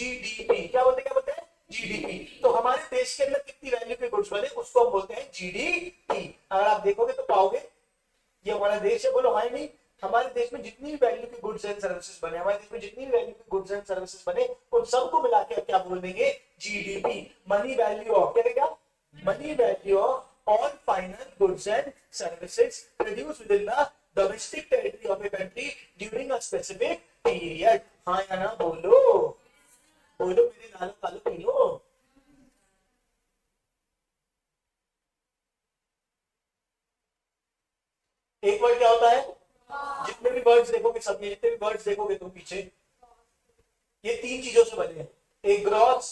GDP. क्या बोलते हैं जीडीपी। तो हमारे देश के अंदर कितनी वैल्यू के गुड्स बने उसको हम बोलते हैं जीडीपी। अगर आप देखोगे तो पाओगे ये हमारा देश है, बोलो हाय नहीं। हमारे देश में जितनी भी वैल्यू के गुड्स एंड सर्विसेज बने, हमारे देश में जितनी भी वैल्यू के गुड्स एंड सर्विसेज बने उन सबको मिला के क्या बोल देंगे जीडीपी। मनी वैल्यू ऑफ क्या money value of all final goods and services produce with in the domestic territory of a country during a specific period. हाँ या ना बोलो, बोलो मेरे लालो कालो पीलो। एक वर्ड क्या होता है, जितने भी वर्ड्स देखोगे सब, जितने भी वर्ड्स देखोगे तुम पीछे, ये तीन चीजों से बने हैं, एक ग्रॉस,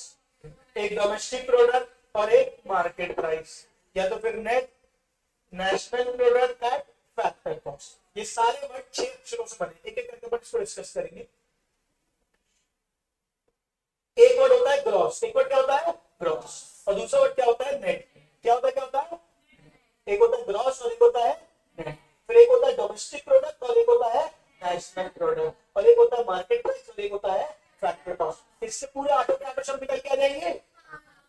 एक डोमेस्टिक प्रोडक्ट और एक मार्केट प्राइस, या तो फिर net national product at factor cost. ये सारे वर्ड 6 अक्षरों से बने। एक एक करके अपन इसको डिस्कस करेंगे। एक वर्ड होता है ग्रॉस, एक वर्ड क्या होता है ग्रॉस, और दूसरा वर्ड क्या होता है नेट। क्या होता है एक होता है ग्रॉस और एक होता है नेट। फिर एक होता है डोमेस्टिक प्रोडक्ट और एक होता है नेशनल प्रोडक्ट, और एक होता है मार्केट प्राइस और एक होता है फैक्टर कॉस्ट। इससे पूरे आठों के आठों शब्द निकल के आ जाएंगे।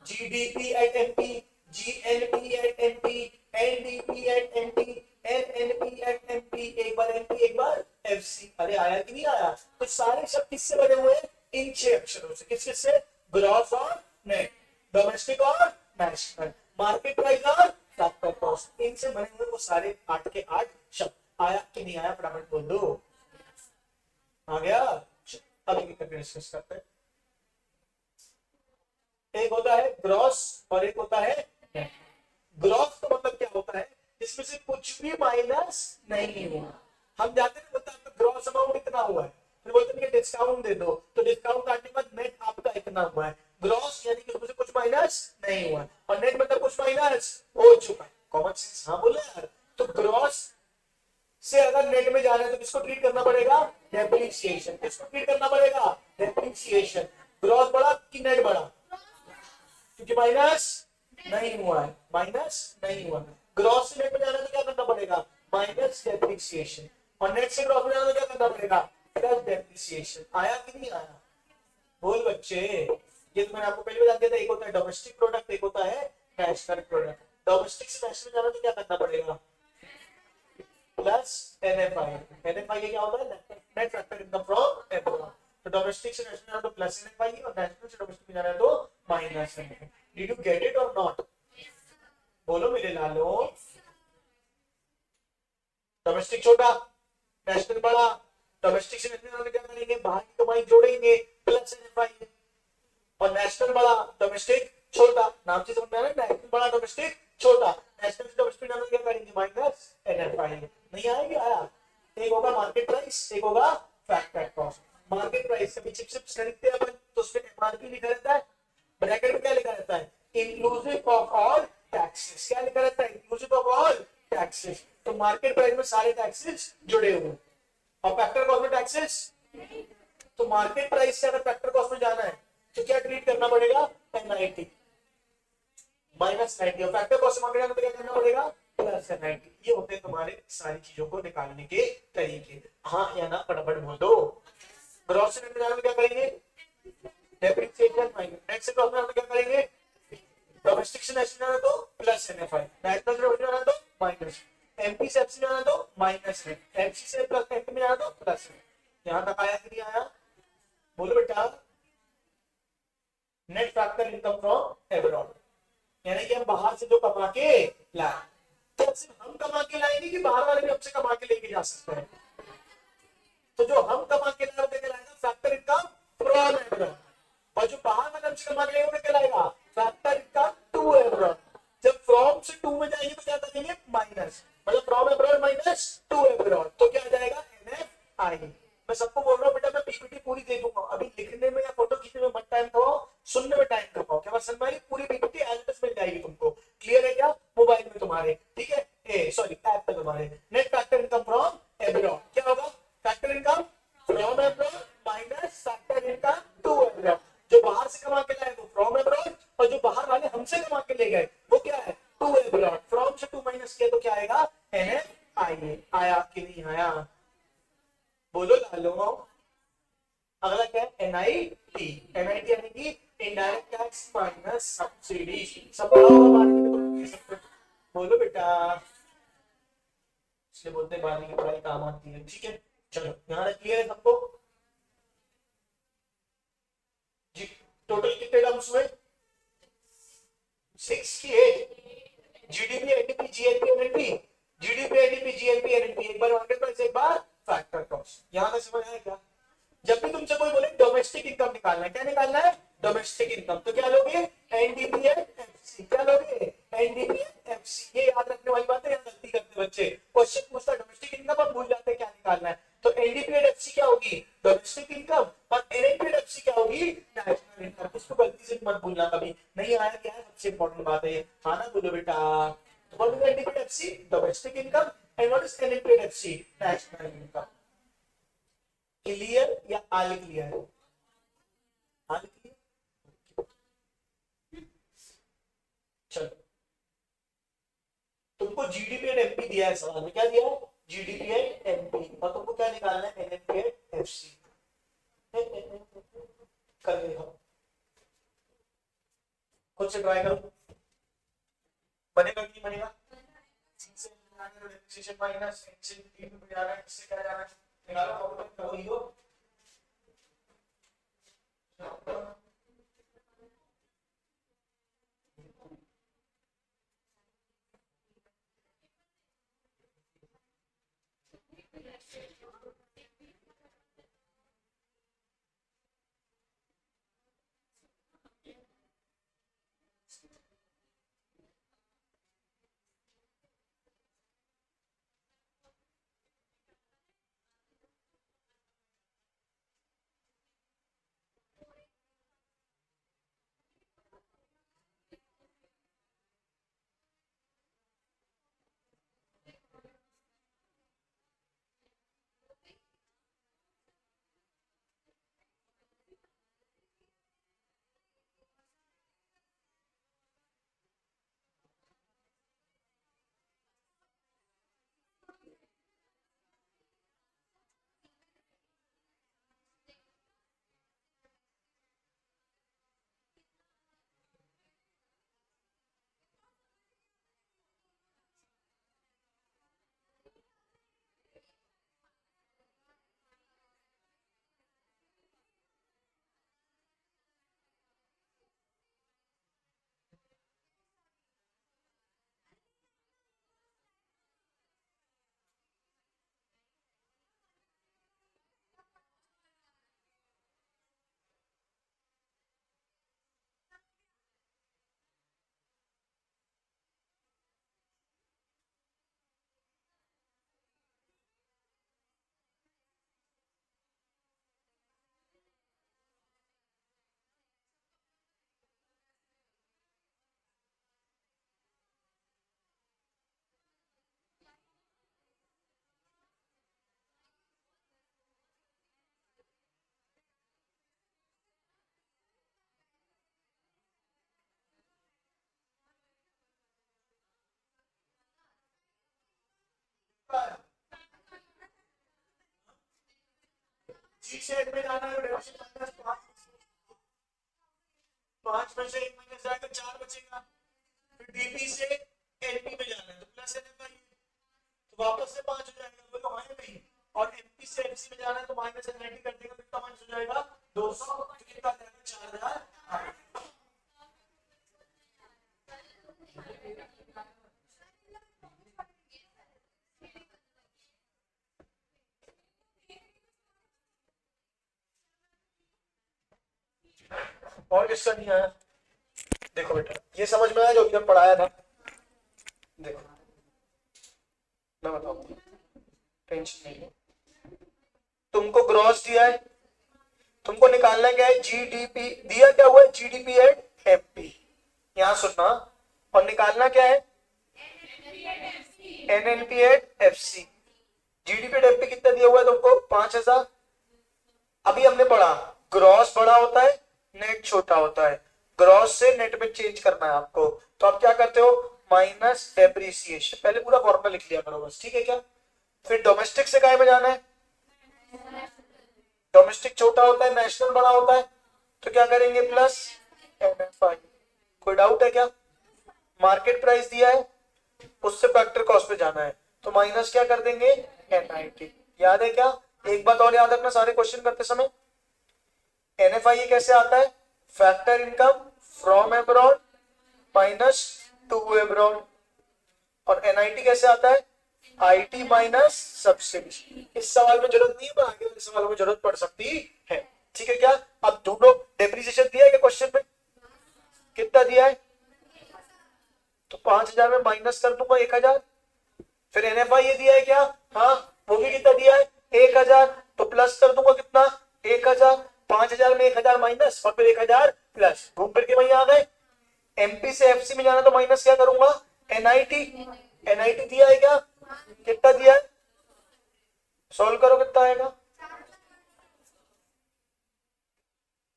GDP at MP, GNP at MP, NDP at MP, NNP at MP, एक बार एमपी एक बार एफसी। अरे आया कि नहीं आया। तो सारे शब्द किससे बने हुए हैं, इन 6 अक्षरों से। किस किससे, ग्रॉस और नेट, डोमेस्टिक और नेशनल, मार्केट प्राइस और फैक्टर कॉस्ट। इनसे बने हुए वो सारे 8 के 8 शब्द। आया कि नहीं आया, फटाफट बोल दो। आ गया। अब एक करके डिस्कस करते हैं। एक होता है ग्रॉस और एक होता है नेट। ग्रॉस तो मतलब क्या होता है, इसमें से कुछ भी माइनस नहीं हुआ। हम जाते हैं बोलते हैं ग्रॉस अमाउंट इतना हुआ है, फिर बोलते हैं डिस्काउंट दे दो, तो डिस्काउंट काटने के बाद नेट आपका इतना हुआ है। ग्रॉस यानी कि उसमें से कुछ माइनस नहीं हुआ, और नेट मतलब कुछ माइनस हो चुका है। कॉमन सेंस हाँ बोले यार। तो ग्रॉस से अगर नेट में जाना है तो किसको ट्रीट करना पड़ेगा, डेप्रिसिएशन। किसको ट्रीट करना पड़ेगा, डेप्रिसिएशन। ग्रॉस बड़ा कि नेट बड़ा, क्योंकि माइनस नहीं हुआ है, माइनस नहीं हुआ। ग्रॉस से नेट में जाना तो क्या करना पड़ेगा, माइनस डेप्रिसिएशन, और नेट से ग्रॉस में जाना तो क्या करना पड़ेगा, प्लस डेप्रिसिएशन। आया कि नहीं आया, बोल बच्चे। ये तो मैंने आपको पहले बता दिया था, एक होता है डोमेस्टिक प्रोडक्ट, एक होता है नेशनल प्रोडक्ट। डोमेस्टिक से नेशनल जाना तो क्या करना पड़ेगा, प्लस एनएफआई। एनएफआई क्या होता है, net factor income from abroad. तो डोमेस्टिक से नेशनल जाना तो प्लस एनएफआई, और नेशनल से डोमेस्टिक में जाना है तो minus NFI. Did you get it और नॉट, बोलो मेरे लालो। डोमेस्टिक छोटा, नेशनल बड़ा। डोमेस्टिक से नेशनल जाना क्या करेंगे, बाहर की कमाई जोड़ेंगे, प्लस एनएफआई। और नेशनल बड़ा, डोमेस्टिक छोटा। नाम से समझ में आ रहा है, नेशनल बड़ा डोमेस्टिक छोटा। नेशनल से डोमेस्टिक जाना क्या करेंगे, माइनस एनएफआई। नहीं आएगी, आया। एक होगा मार्केट प्राइस, एक होगा फैक्टर कॉस्ट। मार्केट प्राइस से पीछे चिप्स खरीदते हैं अपन, तो उसमें एमआरपी लिखा रहता है, ब्रैकेट में क्या लिखा रहता है, इंक्लूसिव ऑफ ऑल टैक्सेस। क्या लिखा रहता है, इंक्लूसिव ऑफ ऑल टैक्सेस। तो मार्केट प्राइस में सारे टैक्सेस जुड़े हुए, और फैक्टर कॉस्ट में टैक्सेस। तो मार्केट प्राइस से अगर फैक्टर कॉस्ट में जाना है तो क्या ट्रीट करना पड़ेगा, एनआईटी माइनस 90, और फैक्टर कॉस्ट मार्केट में क्या करना पड़ेगा, प्लस 90। ये होते हैं तुम्हारे सारी चीजों को निकालने के तरीके। हाँ या ना फटाफट बोल दो। ग्रॉस से नेट में जाना तो क्या करेंगे, डेप्रिसिएशन माइनस। नेट से ग्रॉस में जाना तो क्या करेंगे, डोमेस्टिक से नेशनल जाना तो प्लस एनएफआई, नेशनल से डोमेस्टिक जाना तो माइनस, एमपी से एफसी जाना तो माइनस है, एफसी से प्लस एमपी में जाना तो प्लस है। यहां तक आया कि नहीं आया, बोलो बेटा। Net factor income from abroad, यानी कि हम बाहर से जो कमा के लाए, तो सिर्फ हम कमा के लाएंगे कि बाहर वाले भी हमसे कमा के लेके जा सकते हैं। तो जो हम कमा के लाए लेके लाएगा फैक्टर इनकम फ्रॉम अब्रॉड, और जो बाहर वाले हमसे कमा के लेगा क्या लाएगा, फैक्टर इनकम टू अब्रॉड। जब फ्रॉम से टू में जाएंगे तो क्या करेंगे, माइनस, मतलब from abroad minus two abroad, तो क्या आ जाएगा, एनएफआई। मैं सबको बोल रहा हूँ बेटा, मैं पीपीटी पूरी दे दूंगा, अभी लिखने में या फोटो खींचने में मत टाइम खपाओ, सुनने में टाइम खपाओ। क्या बात समझ में आ रही, पूरी पीपीटी एज इट इज मिल जाएगी तुमको। क्लियर है क्या, मोबाइल में तुम्हारे, ठीक है, ऐप पे तुम्हारे। Net factor income from abroad क्या होगा, factor income from abroad minus factor income to abroad. जो बाहर से कमा के लाए वो फ्रॉम अब्रॉड, और जो बाहर वाले हमसे कमा के ले गए वो क्या है, टू अब्रॉड। फ्रॉम से टू माइनस किया तो क्या आएगा, एनएफआई। आया कि नहीं आया, बोलो लालो। अगला क्या है, एनआईटी। एनआईटी, एनआईटी यानी कि इनडायरेक्ट टैक्स माइनस सब्सिडी। सब पढ़ा होगा बाद में, तो बोलो बेटा, इसलिए बोलते हैं बाद में पढ़ाई काम आती है। ठीक है, चलो यहाँ रखिए है सबको जी। टोटल कितने टर्म्स हुए? 68। GDP, NDP, GNP, NNP, GDP, NDP, GNP, NNP, एक बार मार्केट प्राइस, एक बार फैक्टर कॉस्ट। यहां तक समझ आया क्या? जब भी तुमसे कोई बोले डोमेस्टिक इनकम निकालना है, क्या निकालना है? Domestic income. तो क्या लोगे? NDP FC. क्या लोगे? NDP FC. ये याद रखने वाली बात है, यहाँ गलती करते बच्चे। क्वेश्चन पूछता डोमेस्टिक इनकम, अब भूल जाते क्या निकालना है। तो एनडीपी एफसी क्या होगी? Domestic income. और एनएनपी एफसी क्या होगी? National income. इसको गलती से मत भूलना कभी, नहीं आया क्या है, सबसे इंपॉर्टेंट बात है। हाँ ना, बोलो बेटा। What is NDPFC? Domestic income. And what is NPFC? National income. Clear या आल क्लियर? आल क्लियर। चलो, तुमको जीडीपी एंड एमपी दिया है सवाल में, क्या दिया है? जीडीपी एंड एमपी, और तुमको क्या निकालना है? NNP and FC. कर देखो, खुद से ट्राई करो, बनेगा कि बनेगा? डिप्रिसिएशन माइनस इंसेंटिव पे जाना है, इससे क्या जाना है? निकालो, करो लियो। जी सेट में जाना है, डेविएशन माइनस 5 में से 1 माइनस जाएगा, 4 बचेगा। फिर डीपी से एनपी में जाना है, तो प्लस एनएफ आई, तो वापस से 5 हो जाएगा, बोलो हाँ या नहीं? और एमपी से एफसी में जाना है, तो माइनस एनआईटी कर देगा, कितना माइनस हो जाएगा? 200, तो कितना जाएगा? 4000। और किसका नहीं आया? देखो बेटा, ये समझ में आया जो इधर पढ़ाया था? देखो मैं बताऊंगा, टेंशन नहीं। तुमको ग्रॉस दिया है, तुमको निकालना क्या है? जीडीपी दिया, क्या हुआ है? जीडीपी एंड एमपी, यहां सुनना। और निकालना क्या है? NNP and FC. GDP and MP कितना दिया हुआ है तुमको? 5000। अभी हमने पढ़ा ग्रॉस बड़ा होता है, नेट छोटा होता है, ग्रॉस से नेट में चेंज करना है आपको। तो आप क्या करते हो? माइनस डेप्रिसिएशन, पहले पूरा फॉर्मूला लिख लिया करो बस, ठीक है क्या? फिर डोमेस्टिक से काय में जाना है? डोमेस्टिक छोटा होता है, नेशनल बड़ा होता है। तो क्या करेंगे प्लस NFI। कोई डाउट है क्या? मार्केट प्राइस दिया है उससे फैक्टर कॉस्ट पे जाना है तो माइनस क्या कर देंगे NIT। याद है क्या? एक बात और याद रखना सारे क्वेश्चन करते समय, NFI कैसे आता है? Factor income from abroad minus two abroad. और NIT कैसे आता है? IT minus subsidy. इस सवाल में जरूरत नहीं है, आगे वाले सवालों में जरूरत पड़ सकती है। ठीक है क्या? अब ढूंढो डेप्रिसिएशन दिया है क्या क्वेश्चन में? कितना दिया है? तो 5000 में माइनस कर दूंगा 1000। फिर NFI ये दिया है क्या? हाँ, वो भी कितना दिया है? 1000। तो प्लस कर दूंगा कितना? 1000। 5000 में 1000 माइनस और फिर 1000 प्लस, घूम फिर के वहीं आ गए। MP से FC में जाना तो माइनस क्या करूंगा? NIT दिया है क्या? कितना दिया है? सोल्व करो कितना आएगा।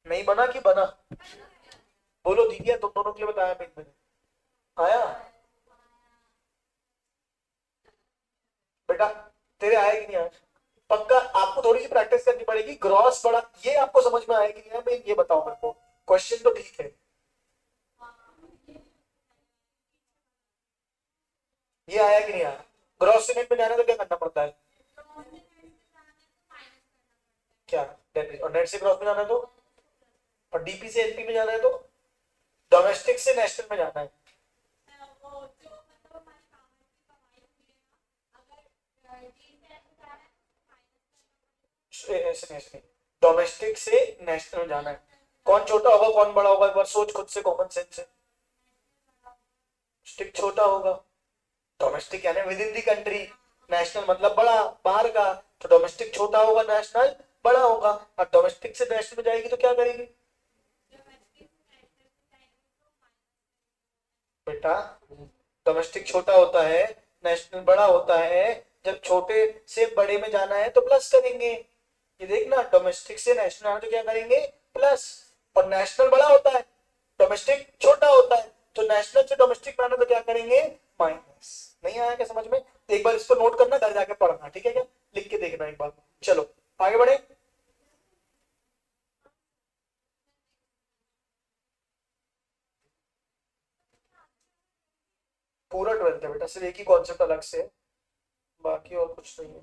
नहीं बना कि बना? बोलो दीदी, तुम दोनों के लिए बताया मैंने। आया बेटा? तेरे आया कि नहीं आया? पक्का आपको थोड़ी सी प्रैक्टिस करनी पड़ेगी। ग्रॉस बड़ा ये आपको समझ में आया कि नहीं? मैं ये बताओ मेरे को, क्वेश्चन तो ठीक है, ये आया कि नहीं आया? ग्रॉस से नेट में जाना तो क्या करना पड़ता है? क्या? डेबिट। और नेट से ग्रॉस में जाना है तो? और DP से NP में जाना है तो? डोमेस्टिक से नेशनल में जाना है। ऐसे नहीं, डोमेस्टिक से नेशनल में जाना है। कौन छोटा होगा कौन बड़ा होगा? एक बार सोच खुद से, कॉमन सेंस से। स्टिक छोटा होगा। डोमेस्टिक यानी with in the country, national मतलब बड़ा बाहर का। तो डोमेस्टिक छोटा होगा, नेशनल बड़ा होगा। और डोमेस्टिक से नेशनल में जाएगी तो क्या करेगी बेटा? डोमेस्टिक छोटा होता है, नेशनल बड़ा होता है। जब छोटे से बड़े में जाना है तो प्लस करेंगे। ये देखना, डोमेस्टिक से नेशनल आना तो क्या करेंगे? प्लस। और नेशनल बड़ा होता है, डोमेस्टिक छोटा होता है, तो नेशनल से डोमेस्टिक में आना तो क्या करेंगे? माइनस। नहीं आया क्या समझ में? तो एक बार इसको नोट करना, घर जाके पढ़ना, ठीक है क्या? लिख के देखना एक बार। चलो आगे बढ़े। पूरा 12th है बेटा, सिर्फ एक ही कॉन्सेप्ट अलग से है, बाकी और कुछ नहीं है।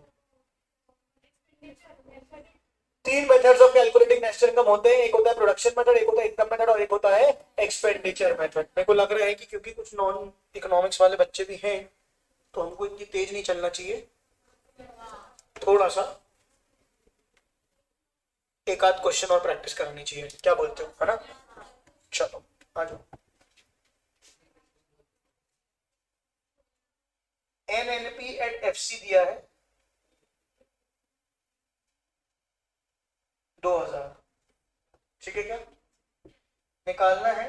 तीन methods of calculating national income होते हैं, एक होता है प्रोडक्शन मेथड, एक होता है इनकम मेथड, और एक होता है एक्सपेंडिचर मेथड। मेरे को लग रहा है कि क्योंकि कुछ नॉन इकोनॉमिक्स वाले बच्चे भी हैं तो हमको इतनी तेज नहीं चलना चाहिए, थोड़ा सा एक आध क्वेश्चन और प्रैक्टिस करनी चाहिए। क्या बोलते हो, है ना? चलो आ जाओ। NNP एट FC दिया है 2000। ठीक है क्या? निकालना है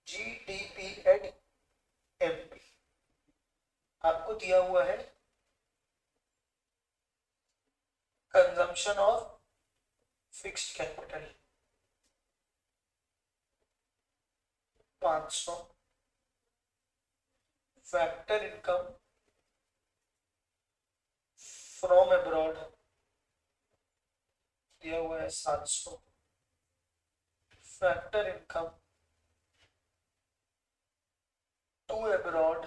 GDP एट MP। आपको दिया हुआ है consumption of fixed capital 500, factor income from abroad दिया हुआ है 700, फैक्टर इनकम टू अब्रॉड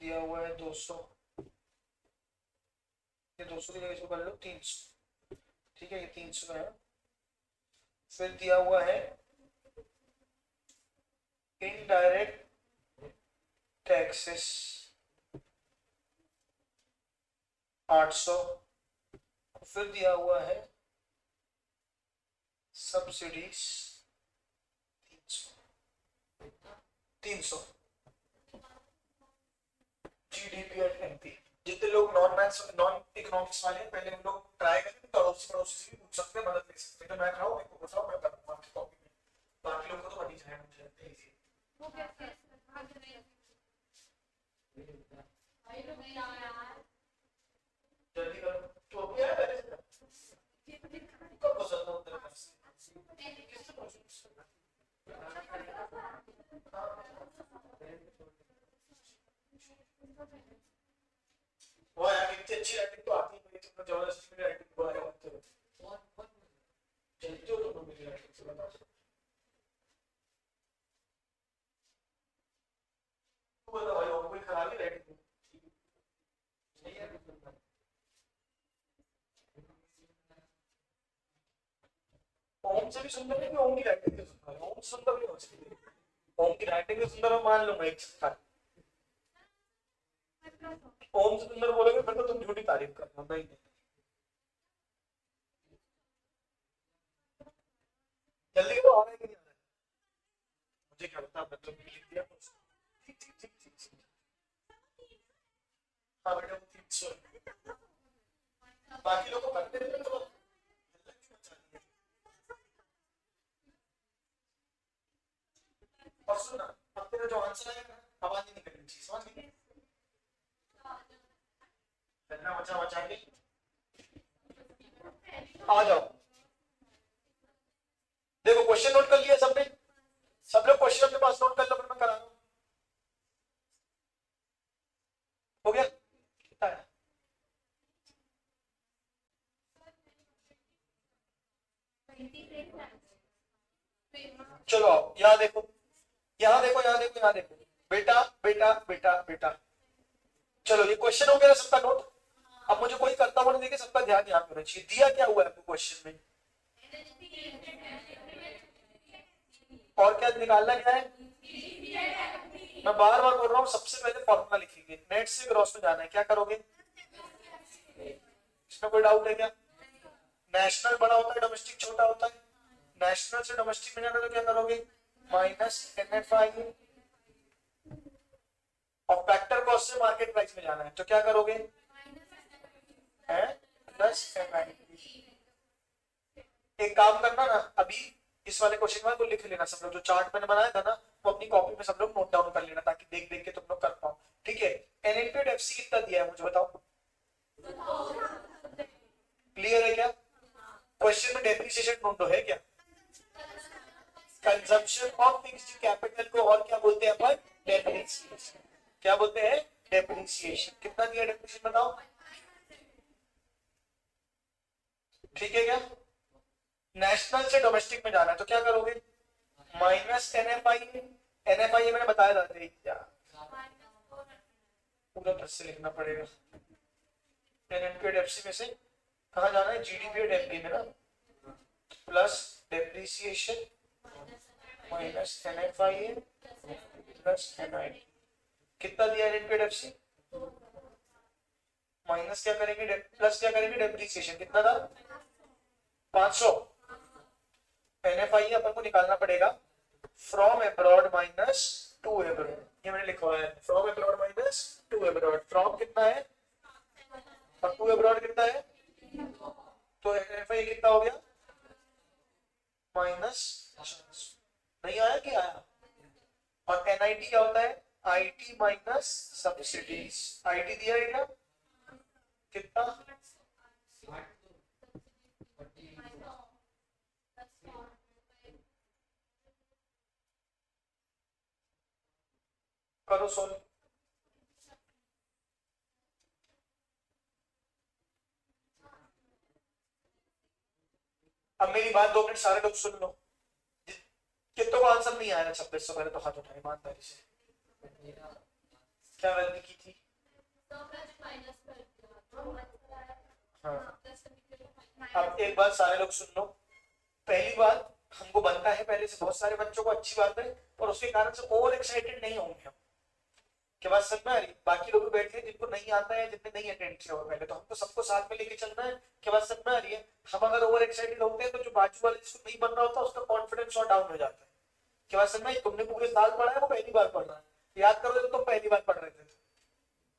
दिया हुआ है 200। ये 200 की जगह इसको कर लो 300। ठीक है, ये 300 है। फिर दिया हुआ है इनडायरेक्ट टैक्सेस 800। फिर दिया हुआ है सब्सिडीज 300। GDP eight MP। जितने लोग नॉन इकोनॉमिक्स वाले हैं पहले हम लोग ट्राई करें, तो पड़ोसी पड़ोसी से भी पूछ सकते हैं, मदद ले सकते हैं। तो मैं खाऊं, मेरे को बताओ, मैं करूंगा आपकी कॉपी में। बाकी लोगों को तो बनी जाएगा, मुझे लगता है इजी। जल्दी करो। तो अभी आया पहले से कब हो सकता हूँ तेरे पास? किससे पूछूं? वो यार इतनी अच्छी राइटिंग तो आती नहीं, तुमने जबरदस्ती मेरी राइटिंग बुरा है। जल्दी हो तो मेरी राइटिंग बता भाई, और कोई खराबी राइटिंग ओम से भी सुंदर है कि ओम की राइटिंग से सुंदर है? ओम सुंदर नहीं हो सकती, ओम की राइटिंग से सुंदर मैं मान लूंगा एक साथ। ओम से सुंदर बोलोगे फिर तो तुम झूठी तारीफ कर रहे हो। नहीं जल्दी वो आ रहा है कि नहीं आ रहा है? मुझे क्या पता, मैं तो लिख दिया। ठीक ठीक ठीक ठीक ठीक। हाँ बेटा, वो 300 बाकी लोग को करते रहते तो हल्ला क्यों मचा दिया? और सुन ना, अब तेरा जो आंसर आएगा ना, आवाज नहीं निकलनी चाहिए, समझ गई? हल्ला मचा मचा के आ जाओ। देखो क्वेश्चन नोट कर लिया सबने? सब लोग क्वेश्चन अपने पास नोट कर लो, फिर मैं करा रहा हूं। हो गया? कितना है? चलो आओ, यहाँ देखो, यहाँ देखो, यहाँ देखो, यहाँ देखो। बेटा बेटा बेटा बेटा, चलो ये क्वेश्चन हो गया सबका नोट। अब मुझे कोई करता हुआ नहीं देखे, सबका ध्यान यहाँ पे होना चाहिए। दिया क्या हुआ है आपको क्वेश्चन में? और क्या निकालना क्या है? मैं बार बार बोल रहा हूँ, सबसे पहले फॉर्मूला लिखेंगे, नेट से ग्रॉस में जाना है। क्या करोगे? इसमें कोई डाउट है क्या? नेशनल बड़ा होता है, डोमेस्टिक छोटा होता है। नेशनल से डोमेस्टिक में जाना तो क्या करोगे? माइनस NFI, और फैक्टर कॉस्ट से मार्केट प्राइस में जाना है तो क्या करोगे? Plus NI। एक काम करना ना, अभी इस वाले क्वेश्चन को लिख लेना सब लोग, जो चार्ट मैंने बनाया था ना वो अपनी कॉपी में सब लोग नोट डाउन कर लेना, ताकि देख देख के तुम लोग कर पाओ। ठीक है? NNP FC कितना दिया है मुझे बताओ? क्लियर है क्या? क्वेश्चन में डेप्रिसिएशन ढूंढो, है क्या? कंजम्पशन ऑफ फिक्स्ड कैपिटल को और क्या बोलते हैं अपन? डेप्रिसिएशन। क्या बोलते हैं? डेप्रिसिएशन। कितना दिया डेप्रिसिएशन बताओ? ठीक है क्या? नेशनल से डोमेस्टिक में जाना है तो क्या करोगे? Minus NFI। NFI मैंने बताया था क्या? पूरा प्लस से लिखना पड़ेगा। NNP FC में से कहा जाना है? GDP और FD में ना, plus depreciation minus NFI plus NI। कितना दिया NNP FC? माइनस क्या करेंगे, प्लस क्या करेंगे? डेप्रिसिएशन कितना था? 500। NFI अपन को निकालना पड़ेगा from abroad minus two abroad. ये मैंने लिखवाया है, from abroad minus two abroad. From कितना है और टू अब्रॉड कितना है? तो NFI कितना हो गया? माइनस। नहीं आया कि आया? और NIT क्या होता है? IT minus subsidies. IT दिया है क्या? कितना? करो सोल्व। अब मेरी बात 2 मिनट सारे लोग सुन लो। कितनों को आंसर नहीं आया 26 से पहले तो हाथ उठाए ईमानदारी से। क्या गलती की थी? हाँ। अब एक बात सारे लोग सुन लो। पहली बात, हमको बनता है पहले से बहुत सारे बच्चों को, अच्छी बात है, और उसके कारण से ओवर एक्साइटेड नहीं होंगे हम। क्या बात समझ में आ रही? बाकी लोग बैठे हैं जिनको नहीं आता है, जिनने नहीं अटेंड किया हुआ पहले, तो हमको सबको साथ में लेके चलना है। क्या बात समझ में आ रही है? हम अगर ओवर एक्साइटेड होते हैं तो जो बाजू वाले जिसको नहीं बन रहा होता उसका कॉन्फिडेंस और डाउन हो जाता है। क्या बात समझ में आई? तुमने पूरे साल पढ़ा है, वो पहली बार पढ़ रहा है, याद करो तो तुम पहली बार पढ़ रहे थे।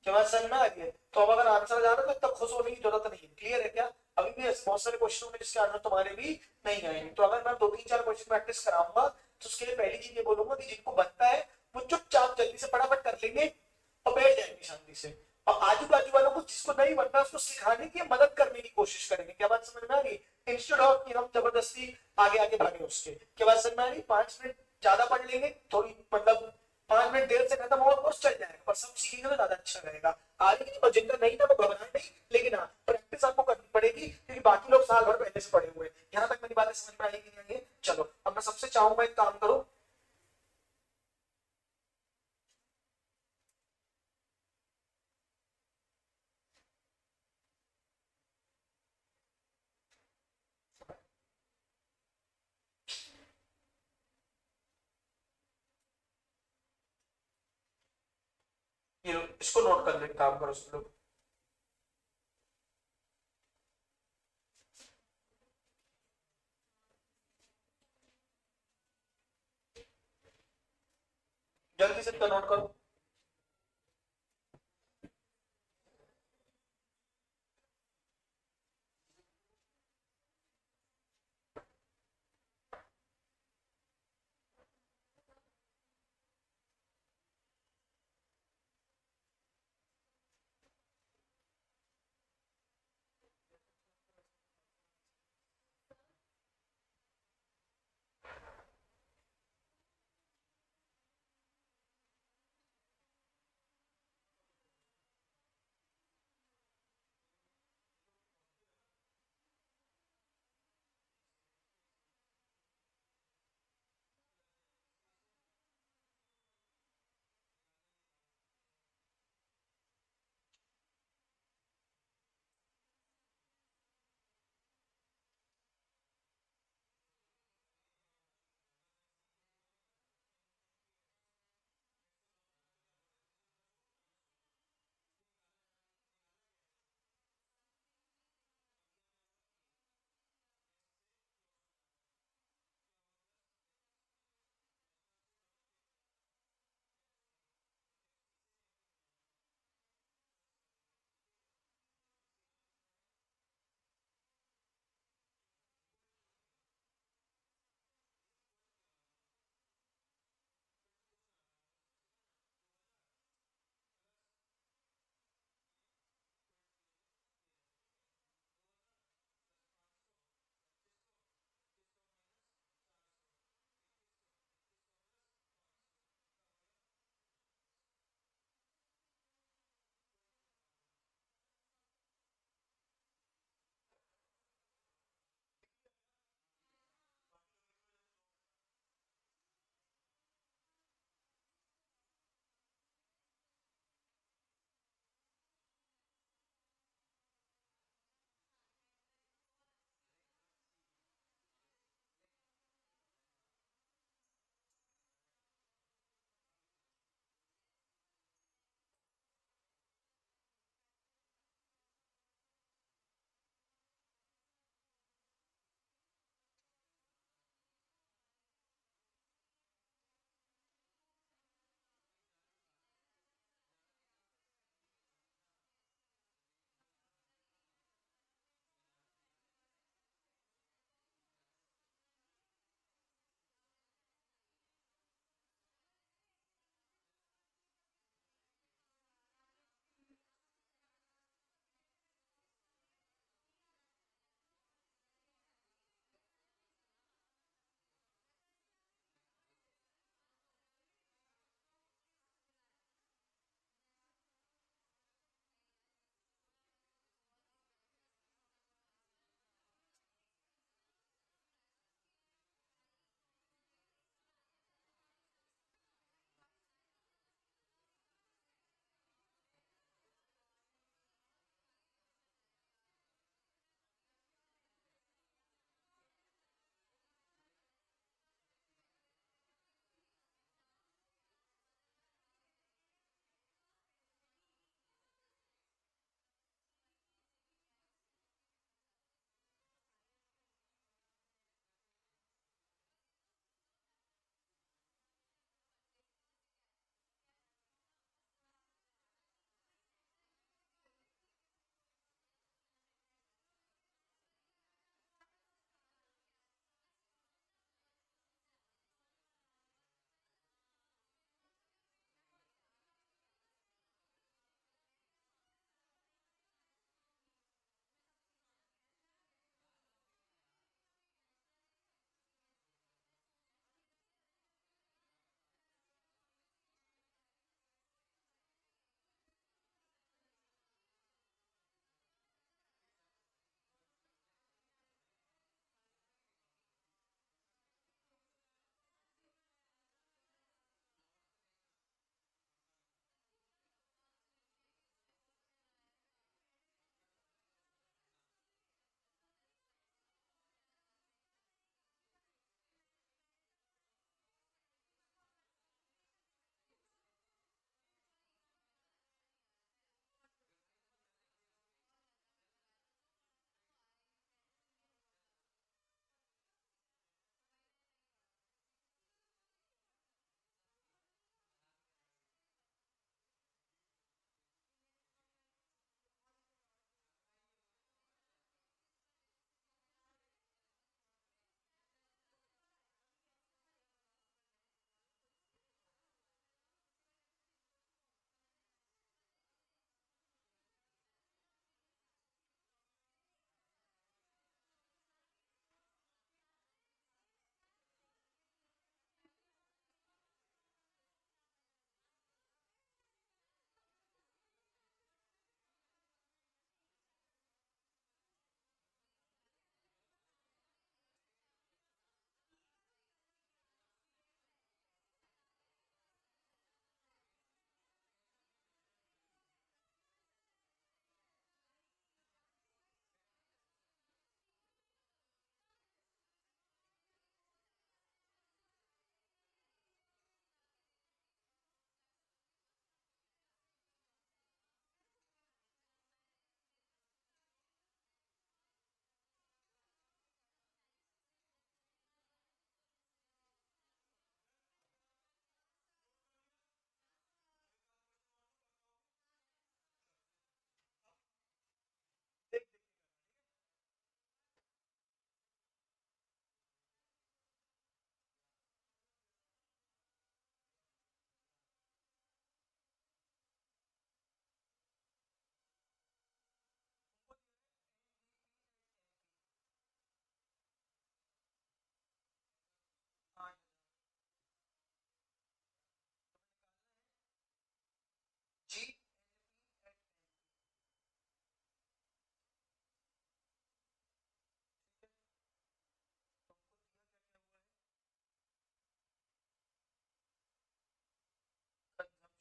क्या बात समझ में आ रही है? तो अब अगर आंसर जा रहा है तो इतना खुश होने की जरूरत नहीं है। क्लियर है क्या? अभी भी बहुत सारे क्वेश्चन होंगे जिसके आंसर तुम्हारे भी नहीं आएंगे, तो अगर मैं 2-3-4 क्वेश्चन प्रैक्टिस कराऊंगा तो उसके लिए पहली चीज ये बोलूंगा कि जिनको बनता है वो चुपचाप जल्दी से फटाफट कर लेंगे और बैठ जाएंगे शांति से, और आजू बाजू वालों को जिसको नहीं बनता उसको सिखाने की मदद करने की कोशिश करेंगे। क्या बात समझ में आ रही? इंस्टेड ऑफ कि हम जबरदस्ती आगे आगे भागे उसके। क्या बात समझ में आ रही? 5 मिनट ज्यादा पढ़ लेंगे, थोड़ी मतलब 5 मिनट देर से खत्म होगा कोर्स चल जाएगा, पर सब सीखेंगे तो ज्यादा अच्छा रहेगा। आगे नहीं, और जिनका नहीं था वो घबराए नहीं, लेकिन हाँ प्रैक्टिस आपको करनी पड़ेगी, क्योंकि बाकी लोग साल भर पहले से पढ़े हुए हैं। यहाँ तक मेरी बातें समझ में आई कि नहीं आई है? चलो अब मैं सबसे चाहूंगा एक काम करो, ये लो, इसको नोट कर लो, एक काम करो सब लोग, जल्दी से इसका नोट करो।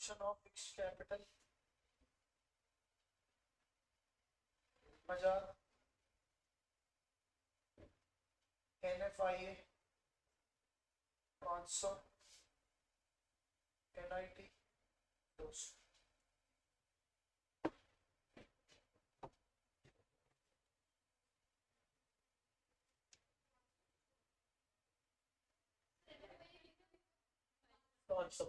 Consumption of fixed capital 1000, NFIA 500, NIT 200। पाँच सौ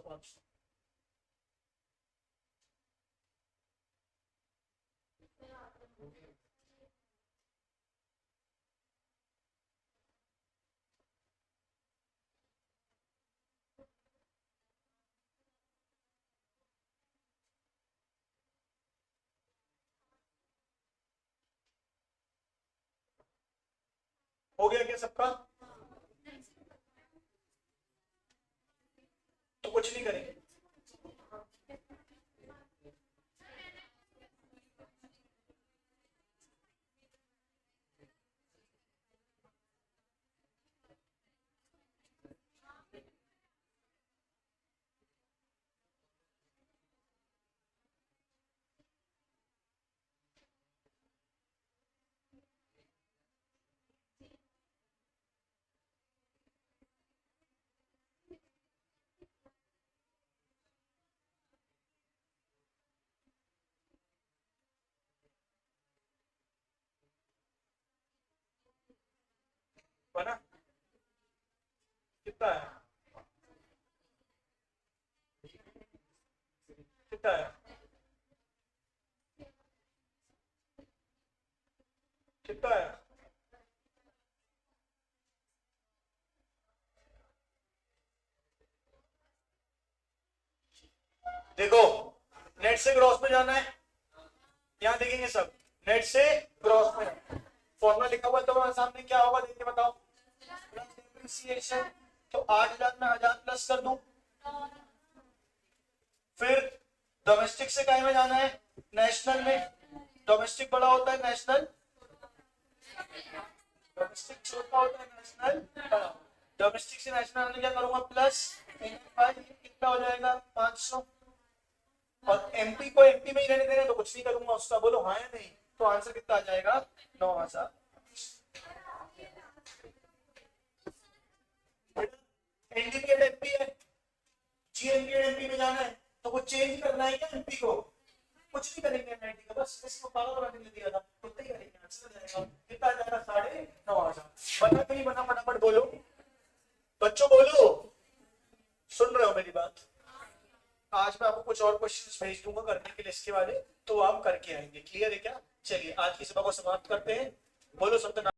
हो गया क्या सबका? तो कुछ नहीं करेंगे। बना कितना है? कितना है? कितना है? देखो नेट से ग्रॉस में जाना है, यहाँ देखेंगे सब नेट से ग्रॉस में। फॉर्मूला लिखा हुआ है तो हमारे सामने क्या होगा देख के बताओ। डिप्रिसिएशन तो 8000 में 1000 प्लस कर दूं। फिर डोमेस्टिक से काय में जाना है? नेशनल में। डोमेस्टिक बड़ा होता है, नेशनल डोमेस्टिक छोटा होता है, नेशनल बड़ा। डोमेस्टिक से नेशनल आने क्या करूंगा? प्लस कितना हो जाएगा? 500। और एमपी को एमपी में ही रहने देना तो कुछ नहीं करूंगा उसका। बोलो हाँ या नहीं? तो आंसर कितना आ जाएगा? 9000। इंडिकेट एमपी है, जीएमपी एमपी में जाना है तो कुछ चेंज करना है क्या? एमपी को कुछ नहीं करेंगे एनआईटी का, बस इसको पागल बनाने के लिए दिया था, उतना ही करेंगे। आंसर आ जाएगा कितना? आ जाएगा 9500। बना नहीं बना? फटाफट बोलो बच्चों, बोलो। सुन रहे हो मेरी बात? आज मैं आपको कुछ और क्वेश्चंस भेज दूंगा करने के लिए इसके वाले, तो आप करके आएंगे। क्लियर है क्या? चलिए आज की सभा को समाप्त करते हैं। बोलो सत्यनारायण।